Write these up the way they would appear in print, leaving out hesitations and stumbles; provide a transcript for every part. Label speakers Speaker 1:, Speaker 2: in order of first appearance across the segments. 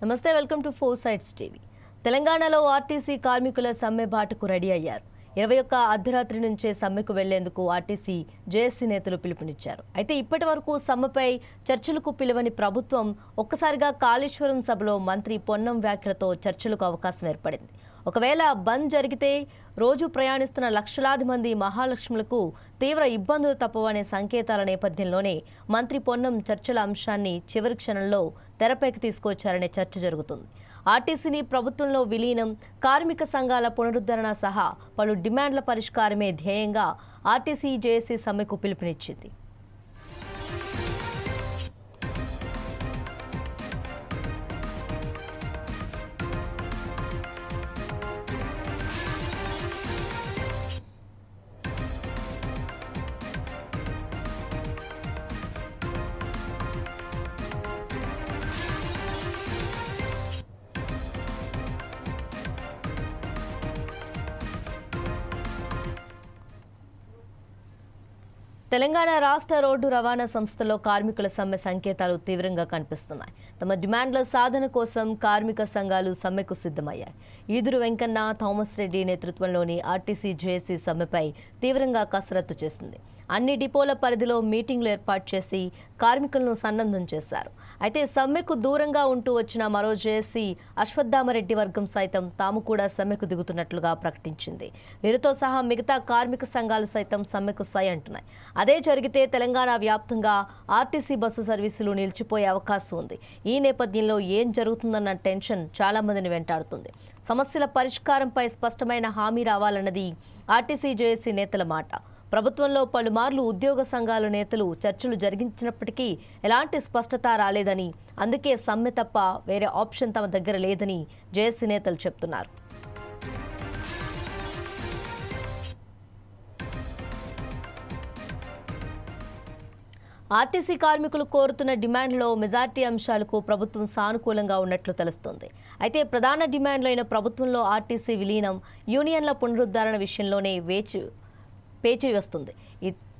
Speaker 1: నమస్తే, welcome to four sides TV. తెలంగాణలో RTC కార్మికుల సమ్మె బాటకు రెడీ అయ్యారు. 21 అర్ధరాత్రి నుంచే సమ్మెకు వెళ్లేందుకు ఆర్టీసీ జేఏసీ నేతలు పిలుపునిచ్చారు. అయితే ఇప్పటి వరకు సమ్మెపై చర్చలకు పిలువని ప్రభుత్వం ఒక్కసారిగా కాళేశ్వరం సభలో మంత్రి పొన్నం వ్యాఖ్యలతో చర్చలకు అవకాశం ఏర్పడింది. ఒకవేళ బంద్ జరిగితే రోజు ప్రయాణిస్తున్న లక్షలాది మంది మహాలక్ష్ములకు తీవ్ర ఇబ్బందులు తప్పవనే సంకేతాల నేపథ్యంలోనే మంత్రి పొన్నం చర్చల అంశాన్ని చివరి క్షణంలో తెరపైకి తీసుకొచ్చారనే చర్చ జరుగుతుంది. ఆర్టీసీని ప్రభుత్వంలో విలీనం, కార్మిక సంఘాల పునరుద్ధరణ సహా పలు డిమాండ్ల పరిష్కారమే ధ్యేయంగా ఆర్టీసీ జేఏసీ సమ్మెకు పిలుపునిచ్చింది. తెలంగాణ రాష్ట్ర రోడ్డు రవాణా సంస్థలో కార్మికుల సమ్మె సంకేతాలు తీవ్రంగా కనిపిస్తున్నాయి. తమ డిమాండ్ల సాధన కోసం కార్మిక సంఘాలు సమ్మెకు సిద్ధమయ్యాయి. ఈదురు వెంకన్న, థామస్ రెడ్డి నేతృత్వంలోని ఆర్టీసీ జేఏసీ సమ్మెపై తీవ్రంగా కసరత్తు చేసింది. అన్ని డిపోల పరిధిలో మీటింగ్లు ఏర్పాటు చేసి కార్మికులను సన్నద్ధం చేశారు. అయితే సమ్మెకు దూరంగా ఉంటూ వచ్చిన మరో జేఏసీ అశ్వత్థామరెడ్డి వర్గం సైతం తాము కూడా సమ్మెకు దిగుతున్నట్లుగా ప్రకటించింది. వీరితో సహా మిగతా కార్మిక సంఘాలు సైతం సమ్మెకు సై అంటున్నాయి. అదే జరిగితే తెలంగాణ వ్యాప్తంగా ఆర్టీసీ బస్సు సర్వీసులు నిలిచిపోయే అవకాశం ఉంది. ఈ నేపథ్యంలో ఏం జరుగుతుందన్న టెన్షన్ చాలా మందిని వెంటాడుతుంది. సమస్యల పరిష్కారంపై స్పష్టమైన హామీ రావాలన్నది ఆర్టీసీ జేఏసీ నేతల మాట. ప్రభుత్వంలో పలుమార్లు ఉద్యోగ సంఘాల నేతలు చర్చలు జరిగించినప్పటికీ ఎలాంటి స్పష్టత రాలేదని, అందుకే సమ్మె తప్ప వేరే ఆప్షన్ తమ దగ్గర లేదని జేఏసీ నేతలు చెప్తున్నారు. ఆర్టీసీ కార్మికులు కోరుతున్న డిమాండ్లో మెజార్టీ అంశాలకు ప్రభుత్వం సానుకూలంగా ఉన్నట్లు తెలుస్తోంది. అయితే ప్రధాన డిమాండ్లైన ప్రభుత్వంలో ఆర్టీసీ విలీనం, యూనియన్ల పునరుద్ధరణ విషయంలోనే పేచీ వస్తుంది.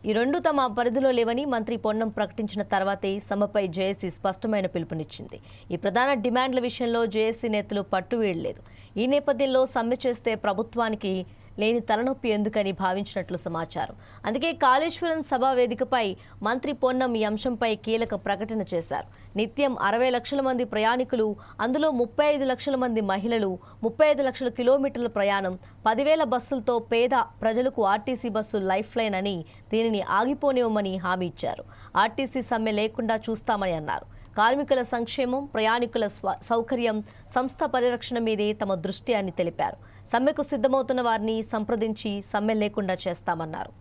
Speaker 1: ఈ రెండు తమ పరిధిలో లేవని మంత్రి పొన్నం ప్రకటించిన తర్వాతే సమ్మెపై జేఏసీ స్పష్టమైన పిలుపునిచ్చింది. ఈ ప్రధాన డిమాండ్ల విషయంలో జేఏసీ నేతలు పట్టు వీడలేదు. ఈ నేపథ్యంలో సమ్మె చేస్తే ప్రభుత్వానికి లేని తలనొప్పి ఎందుకని భావించినట్లు సమాచారం. అందుకే కాళేశ్వరం సభా వేదికపై మంత్రి పొన్నం ఈ అంశంపై కీలక ప్రకటన చేశారు. నిత్యం 60 లక్షల మంది ప్రయాణికులు, అందులో 35 లక్షల మంది మహిళలు, 35 లక్షల కిలోమీటర్ల ప్రయాణం, 10,000 బస్సులతో పేద ప్రజలకు ఆర్టీసీ బస్సు లైఫ్ లైన్ అని దీనిని ఆగిపోనివ్వమని హామీ ఇచ్చారు. ఆర్టీసీ సమ్మె లేకుండా చూస్తామని అన్నారు. కార్మికుల సంక్షేమం, ప్రయాణికుల సౌకర్యం, సంస్థ పరిరక్షణ మీదే తమ దృష్టి అని తెలిపారు. సమ్మెకు సిద్ధమవుతున్న వారిని సంప్రదించి సమ్మె లేకుండా చేస్తామన్నారు.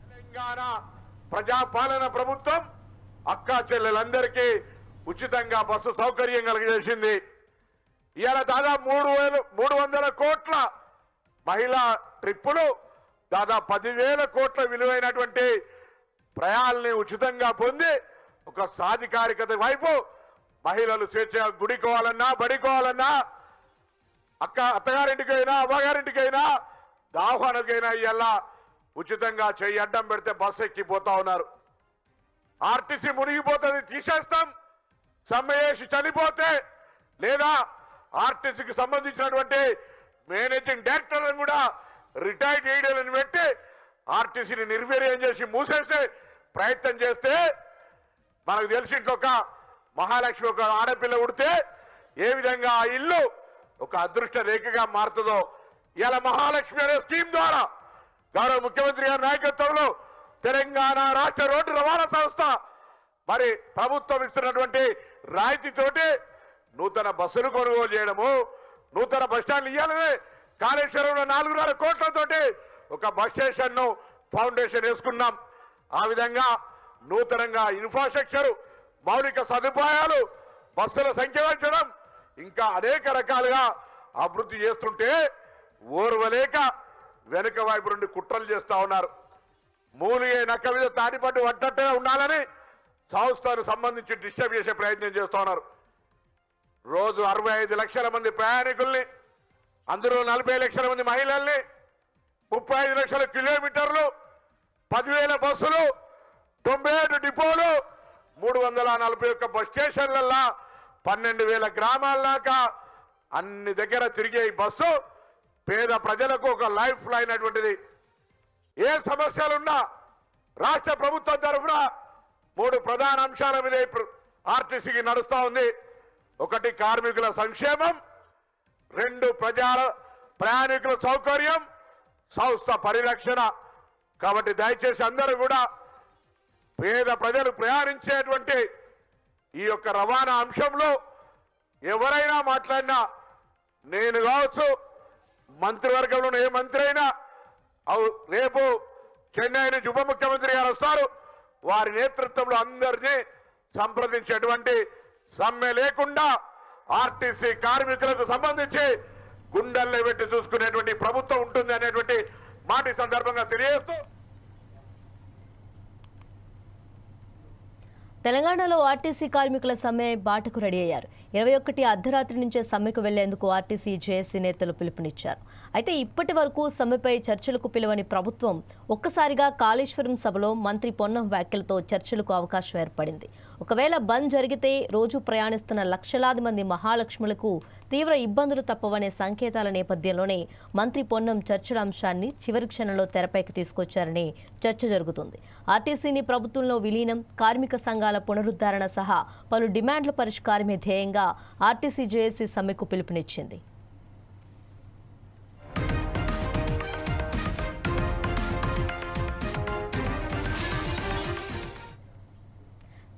Speaker 2: తెలంగాణ ప్రజాపాలన ప్రభుత్వం అక్కా చెల్లెలందరికీ ఉచితంగా బస్సు సౌకర్యం కలిగజేసింది. ఇవాళ దాదాపు 300 కోట్ల మహిళా ట్రిప్పులు, దాదాపు 10,000 కోట్ల విలువైనటువంటి ప్రయాణాలని ఉచితంగా పొంది ఒక సాధికారికత వైపు మహిళలు స్వేచ్ఛగా గుడికోవాలన్నా, బడికోవాలన్నా, అత్తగారింటికైనా, అమ్మగారింటికైనా, దాహోనకైనా ఇలా ఉచితంగా చెయ్యి అడ్డం పెడితే బస్సు ఎక్కిపోతా ఉన్నారు. ఆర్టీసీ మునిగిపోతుంది, తీసేస్తాం. సమ్మె చేసి చనిపోతే లేదా ఆర్టీసీకి సంబంధించినటువంటి మేనేజింగ్ డైరెక్టర్లను కూడా రిటైర్డ్ చేయడాలని పెట్టి ఆర్టీసీని నిర్వీర్యం చేసి మూసేసే ప్రయత్నం చేస్తే, మనకు తెలిసి ఇంకొక మహాలక్ష్మి ఒక ఆడపిల్ల ఉడితే ఏ విధంగా ఆ ఇల్లు ఒక అదృష్ట రేఖగా మారుతుందో, ఇలా మహాలక్ష్మి అనే స్కీమ్ ద్వారా గౌరవ ముఖ్యమంత్రి గారి నాయకత్వంలో తెలంగాణ రాష్ట్ర రోడ్డు రవాణా సంస్థ మరి ప్రభుత్వం ఇస్తున్నటువంటి రాయితీతోటి నూతన బస్సులు కొనుగోలు చేయడము, నూతన బస్టాండ్లు ఇవ్వాలనే కాళేశ్వరంలో 4.5 కోట్లతోటి ఒక బస్ స్టేషన్ ను ఫౌండేషన్ వేసుకున్నాం. ఆ విధంగా నూతనంగా ఇన్ఫ్రాస్ట్రక్చర్, మౌలిక సదుపాయాలు, బస్సుల సంఖ్య పెంచడం, ఇంకా అనేక రకాలుగా అభివృద్ధి చేస్తుంటే ఓర్వలేక వెనుక వైపు నుండి కుట్రలు చేస్తా ఉన్నారు. మూలిగే నక్క మీద తాడిపట్టు పడ్డట్టుగా ఉండాలని సంస్థను సంబంధించి డిస్టర్బ్ చేసే ప్రయత్నం చేస్తా ఉన్నారు. రోజు 65 లక్షల మంది ప్రయాణికుల్ని, అందులో 40 లక్షల మంది మహిళల్ని, 35 లక్షల కిలోమీటర్లు 10,000 బస్సులు, 97 డిపోలు, 341 బస్ స్టేషన్లల్లా 12,000 గ్రామాల దాకా అన్ని దగ్గర తిరిగే ఈ బస్సు పేద ప్రజలకు ఒక లైఫ్ లైన్ అటువంటిది. ఏ సమస్యలున్నా రాష్ట్ర ప్రభుత్వం తరఫున 3 ప్రధాన అంశాల మీద ఆర్టీసీకి నడుస్తా ఉంది. 1 కార్మికుల సంక్షేమం, 2 ప్రయాణికుల సౌకర్యం, సంస్థ పరిరక్షణ. కాబట్టి దయచేసి అందరూ కూడా పేద ప్రజలు ప్రయాణించేటువంటి ఈ యొక్క రవాణా అంశంలో ఎవరైనా మాట్లాడినా, నేను కావచ్చు, మంత్రివర్గంలో ఏ మంత్రి అయినా, రేపు చెన్నై నుంచి ఉప ముఖ్యమంత్రి గారు వస్తారు, వారి నేతృత్వంలో అందరినీ సంప్రదించేటువంటి సమ్మె లేకుండా ఆర్టీసీ కార్మికులకు సంబంధించి గుండెల్లో పెట్టి చూసుకునేటువంటి ప్రభుత్వం ఉంటుంది అనేటువంటి మాట ఈ సందర్భంగా తెలియజేస్తూ,
Speaker 1: తెలంగాణలో ఆర్టీసీ కార్మికుల సమ్మె బాటకు రెడీ అయ్యారు. 21 అర్ధరాత్రి నుంచే సమ్మెకు వెళ్లేందుకు ఆర్టీసీ జేఏసీ నేతలు పిలుపునిచ్చారు. అయితే ఇప్పటి వరకు సమ్మెపై చర్చలకు పిలువని ప్రభుత్వం ఒక్కసారిగా కాళేశ్వరం సభలో మంత్రి పొన్నం వ్యాఖ్యలతో చర్చలకు అవకాశం ఏర్పడింది. ఒకవేళ బంద్ జరిగితే రోజు ప్రయాణిస్తున్న లక్షలాది మంది మహాలక్ష్ములకు తీవ్ర ఇబ్బందులు తప్పవనే సంకేతాల నేపథ్యంలోనే మంత్రి పొన్నం చర్చల అంశాన్ని చివరి క్షణంలో తెరపైకి తీసుకొచ్చారని చర్చ జరుగుతుంది. ఆర్టీసీని ప్రభుత్వంలో విలీనం, కార్మిక సంఘాల పునరుద్ధరణ సహా పలు డిమాండ్ల పరిష్కారమే ధ్యేయంగా ఆర్టీసీ జేఏసీ సమ్మెకు పిలుపునిచ్చింది.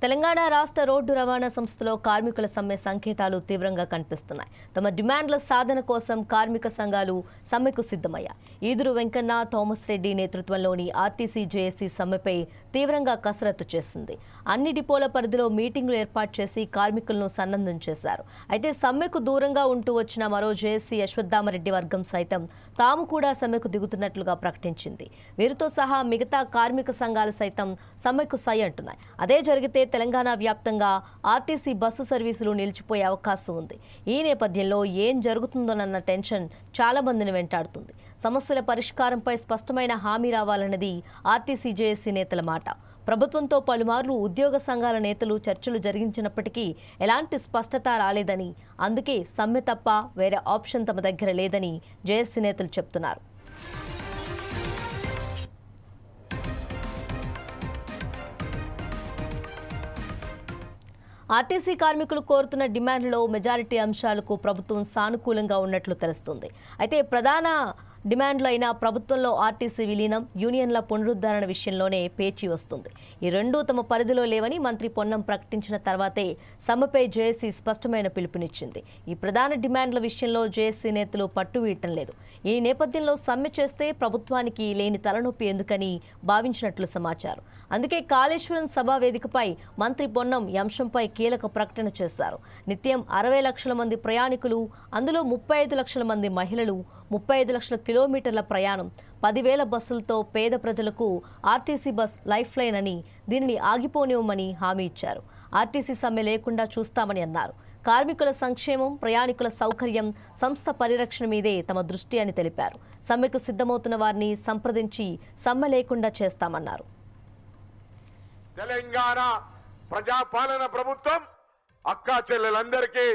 Speaker 1: తెలంగాణ రాష్ట్ర రోడ్డు రవాణా సంస్థలో కార్మికుల సమ్మె సంకేతాలు తీవ్రంగా కనిపిస్తున్నాయి. తమ డిమాండ్ల సాధన కోసం కార్మిక సంఘాలు సమ్మెకు సిద్ధమయ్యాయి. ఈదురు వెంకన్న, థామస్ రెడ్డి నేతృత్వంలోని ఆర్టీసీ జేఏసీ సమ్మెపై తీవ్రంగా కసరత్తు చేసింది. అన్ని డిపోల పరిధిలో మీటింగులు ఏర్పాటు చేసి కార్మికులను సన్నద్ధం చేశారు. అయితే సమ్మెకు దూరంగా ఉంటూ వచ్చిన మరో జేఏసీ అశ్వత్థామరెడ్డి వర్గం సైతం తాము కూడా సమ్మెకు దిగుతున్నట్లుగా ప్రకటించింది. వీరితో సహా మిగతా కార్మిక సంఘాలు సైతం సమ్మెకు సై అంటున్నాయి. అదే జరిగితే తెలంగాణ వ్యాప్తంగా ఆర్టీసీ బస్సు సర్వీసులు నిలిచిపోయే అవకాశం ఉంది. ఈ నేపథ్యంలో ఏం జరుగుతుందోనన్న టెన్షన్ చాలా మందిని వెంటాడుతుంది. సమస్యల పరిష్కారంపై స్పష్టమైన హామీ రావాలన్నది ఆర్టీసీ జేఏసీ నేతల మాట. ప్రభుత్వంతో పలుమార్లు ఉద్యోగ సంఘాల నేతలు చర్చలు జరిగించినప్పటికీ ఎలాంటి స్పష్టత రాలేదని, అందుకే సమ్మె తప్ప వేరే ఆప్షన్ తమ దగ్గర లేదని జేఏసీ నేతలు చెప్తున్నారు. ఆర్టీసీ కార్మికులు కోరుతున్న డిమాండ్లలో మెజారిటీ అంశాలకు ప్రభుత్వం సానుకూలంగా ఉన్నట్లు తెలుస్తుంది. అయితే ప్రధాన డిమాండ్లు అయిన ప్రభుత్వంలో ఆర్టీసీ విలీనం, యూనియన్ల పునరుద్ధరణ విషయంలోనే పేచీ వస్తుంది. ఈ రెండూ తమ పరిధిలో లేవని మంత్రి పొన్నం ప్రకటించిన తర్వాతే సమ్మెపై జేఏసీ స్పష్టమైన పిలుపునిచ్చింది. ఈ ప్రధాన డిమాండ్ల విషయంలో జేఏసీ నేతలు పట్టు వీయటం లేదు. ఈ నేపథ్యంలో సమ్మె చేస్తే ప్రభుత్వానికి లేని తలనొప్పి ఎందుకని భావించినట్లు సమాచారం. అందుకే కాళేశ్వరం సభా వేదికపై మంత్రి పొన్నం ఈ అంశంపై కీలక ప్రకటన చేశారు. నిత్యం 60 లక్షల మంది ప్రయాణికులు, అందులో 35 లక్షల మంది మహిళలు, 35 లక్షల కిలోమీటర్ల ప్రయాణం, 10,000 బస్సులతో పేద ప్రజలకు ఆర్టీసీ బస్ లైఫ్ లైన్ అని, దీనిని ఆగిపోనివ్వమని హామీ ఇచ్చారు. ఆర్టీసీ సమ్మె లేకుండా చూస్తామని అన్నారు. కార్మికుల సంక్షేమం, ప్రయాణికుల సౌకర్యం, సంస్థ పరిరక్షణ మీదే తమ దృష్టి అని తెలిపారు. సమ్మెకు సిద్ధమవుతున్న వారిని సంప్రదించి సమ్మె లేకుండా చేస్తామన్నారు.
Speaker 2: తెలంగాణ ప్రజాపాలన ప్రభుత్వం అక్కా చెల్లెలందరికీ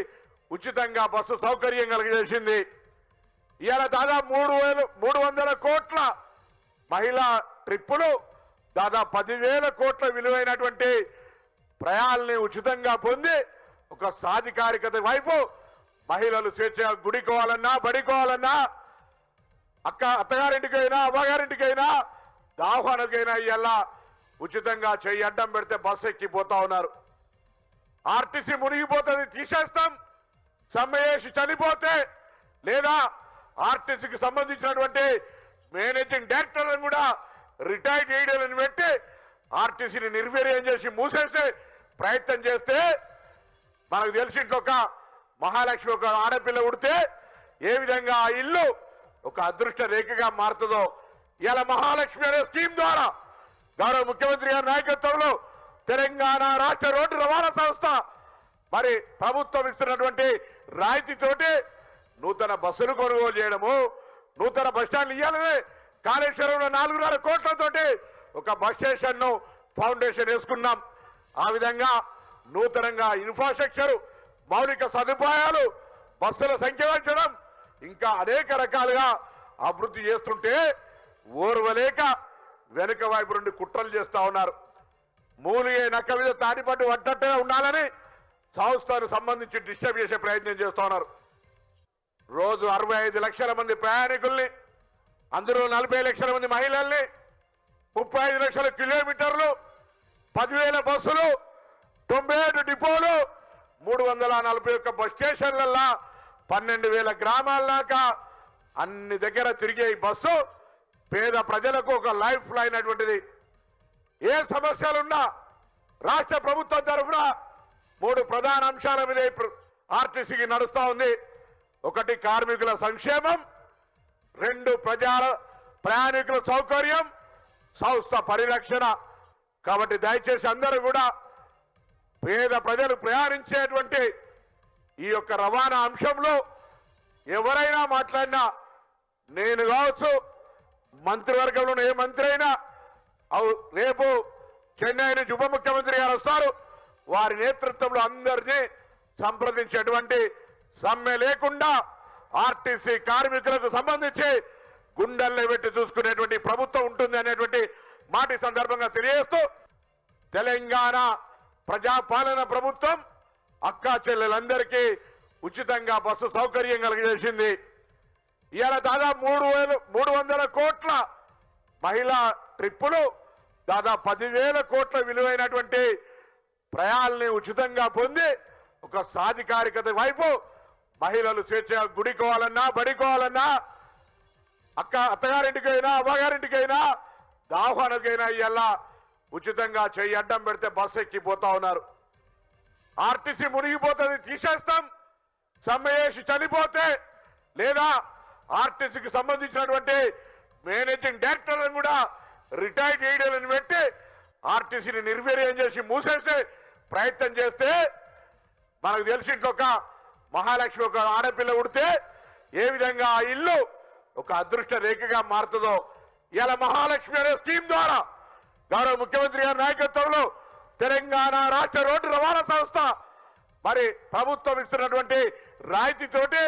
Speaker 2: ఉచితంగా బస్సు సౌకర్యం కలిగజేసింది. ఇవాళ దాదాపు 300 కోట్ల మహిళా ట్రిప్పులు, దాదాపు 10,000 కోట్ల విలువైనటువంటి ప్రయాణాలని ఉచితంగా పొంది ఒక సాధికారికత వైపు మహిళలు స్వేచ్ఛగా గుడికోవాలన్నా, బడికోవాలన్నా, అత్తగారింటికైనా, అవ్వగారింటికైనా, దాహోనకైనా ఇవాళ ఉచితంగా చెయ్యి అడ్డం పెడితే బస్సు ఎక్కిపోతా ఉన్నారు. ఆర్టీసీ మునిగిపోతుంది, తీసేస్తాం. సమ్మె చేసి చనిపోతే లేదా ఆర్టీసీకి సంబంధించినటువంటి మేనేజింగ్ డైరెక్టర్లను కూడా రిటైర్డ్ చేయడాలని పెట్టి ఆర్టీసీని నిర్వీర్యం చేసి మూసేసే ప్రయత్నం చేస్తే, మనకు తెలిసి ఒక మహాలక్ష్మి ఒక ఆడపిల్ల ఉడితే ఏ విధంగా ఆ ఇల్లు ఒక అదృష్ట రేఖగా మారుతుందో, ఇలా మహాలక్ష్మి అనే స్కీమ్ ద్వారా గౌరవ ముఖ్యమంత్రి గారి నాయకత్వంలో తెలంగాణ రాష్ట్ర రోడ్డు రవాణా సంస్థ మరి ప్రభుత్వం ఇస్తున్నటువంటి రాయితీతోటి నూతన బస్సులు కొనుగోలు చేయడము, నూతన బస్టాండ్లు ఇవ్వాలని కాళేశ్వరంలో 4.5 కోట్లతోటి ఒక బస్ స్టేషన్ ను ఫౌండేషన్ వేసుకున్నాం. ఆ విధంగా నూతనంగా ఇన్ఫ్రాస్ట్రక్చర్, మౌలిక సదుపాయాలు, బస్సుల సంఖ్య పెంచడం, ఇంకా అనేక రకాలుగా అభివృద్ధి చేస్తుంటే ఓర్వలేక వెనుక వైపు నుండి కుట్రలు చేస్తా ఉన్నారు. మూలిగే నక్క మీద తాడిపట్టు పడ్డట్టుగా ఉండాలని సంస్థను సంబంధించి డిస్టర్బ్ చేసే ప్రయత్నం చేస్తా ఉన్నారు. రోజు 65 లక్షల మంది ప్రయాణికుల్ని, అందులో 40 లక్షల మంది మహిళల్ని, 35 లక్షల కిలోమీటర్లు, 10,000 బస్సులు, 97 డిపోలు, 341 బస్ స్టేషన్లల్లా 12,000 గ్రామాల దాకా అన్ని దగ్గర తిరిగే ఈ బస్సు పేద ప్రజలకు ఒక లైఫ్ లైన్ అటువంటిది. ఏ సమస్యలున్నా రాష్ట్ర ప్రభుత్వం తరఫున 3 ప్రధాన అంశాల మీద ఆర్టీసీకి నడుస్తా ఉంది. 1 కార్మికుల సంక్షేమం, 2 ప్రయాణికుల సౌకర్యం, సంస్థ పరిరక్షణ. కాబట్టి దయచేసి అందరూ కూడా పేద ప్రజలు ప్రయాణించేటువంటి ఈ యొక్క రవాణా అంశంలో ఎవరైనా మాట్లాడినా, నేను కావచ్చు, మంత్రివర్గంలో ఏ మంత్రి అయినా, రేపు చెన్నై నుంచి ఉప ముఖ్యమంత్రి గారు వస్తారు, వారి నేతృత్వంలో అందరినీ సంప్రదించేటువంటి సమ్మె లేకుండా ఆర్టీసీ కార్మికులకు సంబంధించి గుండెల్లో పెట్టి చూసుకునేటువంటి ప్రభుత్వం ఉంటుంది అనేటువంటి మాట ఈ సందర్భంగా తెలియజేస్తూ, తెలంగాణ ప్రజాపాలన ప్రభుత్వం అక్కా చెల్లెలందరికీ ఉచితంగా బస్సు సౌకర్యం కలిగజేసింది. ఇవాళ దాదాపు 300 కోట్ల మహిళా ట్రిప్పులు, దాదాపు 10,000 కోట్ల విలువైనటువంటి ప్రయాణాలని ఉచితంగా పొంది ఒక సాధికారికత వైపు మహిళలు స్వేచ్ఛగా గుడికోవాలన్నా, బడికోవాలన్నా, అత్తగారింటికైనా, అమ్మగారింటికైనా, దాహనకైనా ఇలా ఉచితంగా చెయ్యి అడ్డం పెడితే బస్సు ఎక్కిపోతా ఉన్నారు. ఆర్టీసీ మునిగిపోతుంది, తీసేస్తాం. సమ్మె చేసి చనిపోతే లేదా ఆర్టీసీకి సంబంధించినటువంటి మేనేజింగ్ డైరెక్టర్లను కూడా రిటైర్డ్ చేయడాలను పెట్టి ఆర్టీసీని నిర్వీర్యం చేసి మూసేసే ప్రయత్నం చేస్తే, మనకు తెలిసి ఇంకొక మహాలక్ష్మి ఒక ఆడపిల్ల ఉడితే ఏ విధంగా ఆ ఇల్లు ఒక అదృష్ట రేఖగా మారుతుందో, ఇలా మహాలక్ష్మి అనే స్కీమ్ ద్వారా గౌరవ ముఖ్యమంత్రి గారి నాయకత్వంలో తెలంగాణ రాష్ట్ర రోడ్డు రవాణా సంస్థ మరి ప్రభుత్వం ఇస్తున్నటువంటి రాయితీతోటి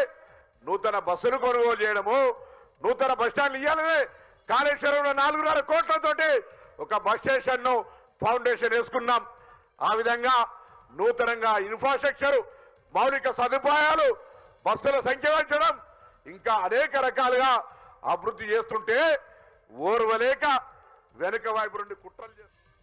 Speaker 2: నూతన బస్సులు కొనుగోలు చేయడము, నూతన బస్టాండ్లు ఇవ్వాలని కాళేశ్వరంలో 4.5 కోట్లతోటి ఒక బస్ స్టేషన్ ను ఫౌండేషన్ వేసుకున్నాం. ఆ విధంగా నూతనంగా ఇన్ఫ్రాస్ట్రక్చర్, మౌలిక సదుపాయాలు, బస్సుల సంఖ్య పెంచడం, ఇంకా అనేక రకాలుగా అభివృద్ధి చేస్తుంటే ఓర్వలేక వెనుక వైపు నుండి కుట్రలు చేస్తున్నారు.